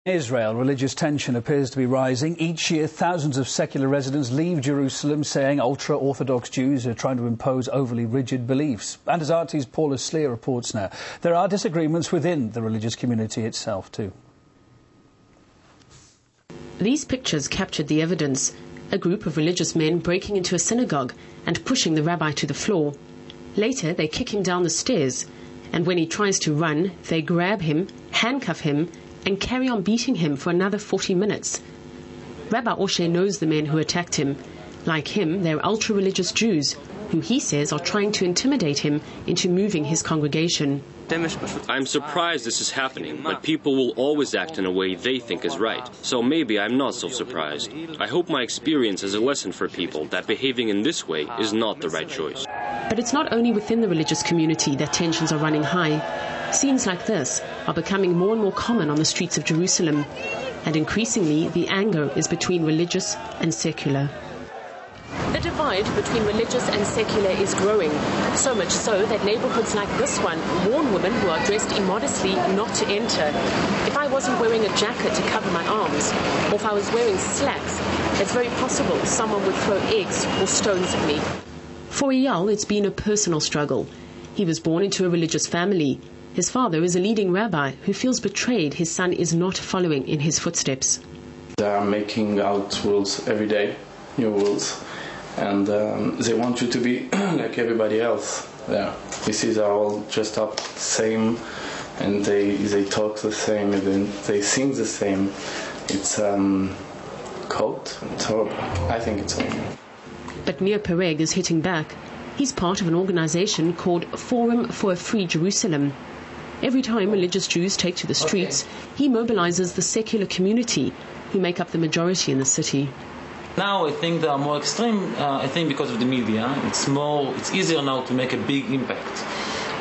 Israel, religious tension appears to be rising. Each year, thousands of secular residents leave Jerusalem, saying ultra-Orthodox Jews are trying to impose overly rigid beliefs. And as RT's Paula Sleer reports now, there are disagreements within the religious community itself too. These pictures captured the evidence. A group of religious men breaking into a synagogue and pushing the rabbi to the floor. Later, they kick him down the stairs. And when he tries to run, they grab him, handcuff him, and carry on beating him for another 40 minutes. Rabbi Osher knows the men who attacked him. Like him, they're ultra-religious Jews, who he says are trying to intimidate him into moving his congregation. I'm surprised this is happening, but people will always act in a way they think is right. So maybe I'm not so surprised. I hope my experience is a lesson for people that behaving in this way is not the right choice. But it's not only within the religious community that tensions are running high. Scenes like this are becoming more and more common on the streets of Jerusalem, and increasingly the anger is between religious and secular. The divide between religious and secular is growing, so much so that neighborhoods like this one warn women who are dressed immodestly not to enter. If I wasn't wearing a jacket to cover my arms, or if I was wearing slacks, it's very possible someone would throw eggs or stones at me. For Eyal, it's been a personal struggle. He was born into a religious family. His father is a leading rabbi who feels betrayed his son is not following in his footsteps. They are making out rules every day, new rules, and they want you to be like everybody else there. You see, they're all dressed up the same, and they talk the same, and they sing the same. It's cult. It's horrible. I think it's horrible. But Nir Pereg is hitting back. He's part of an organization called Forum for a Free Jerusalem. Every time religious Jews take to the streets, he mobilizes the secular community, who make up the majority in the city. Now I think they are more extreme, I think because of the media. It's easier now to make a big impact.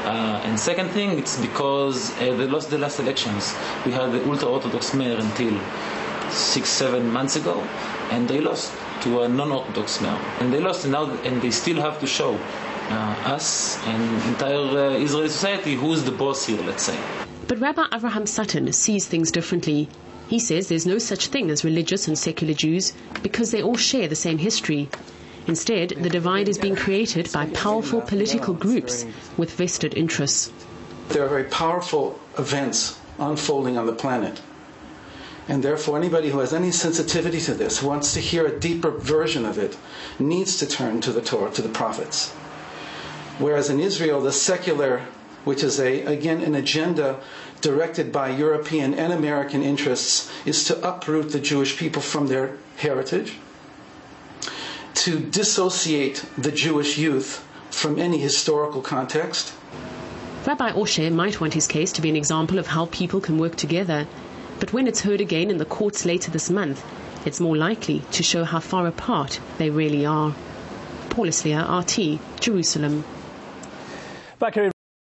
And second thing, it's because they lost the last elections. We had the ultra-Orthodox mayor until 6-7 months ago, and they lost to a non-Orthodox mayor. And they lost, and they still have to show us and entire Israeli society who's the boss here, let's say. But Rabbi Avraham Sutton sees things differently. He says there's no such thing as religious and secular Jews because they all share the same history. Instead, the divide is being created by powerful political groups with vested interests. There are very powerful events unfolding on the planet. And therefore, anybody who has any sensitivity to this, who wants to hear a deeper version of it, needs to turn to the Torah, to the prophets. Whereas in Israel, the secular, which is again an agenda directed by European and American interests, is to uproot the Jewish people from their heritage, to dissociate the Jewish youth from any historical context. Rabbi Osher might want his case to be an example of how people can work together, but when it's heard again in the courts later this month, it's more likely to show how far apart they really are. Paula Sleer, RT, Jerusalem. Back here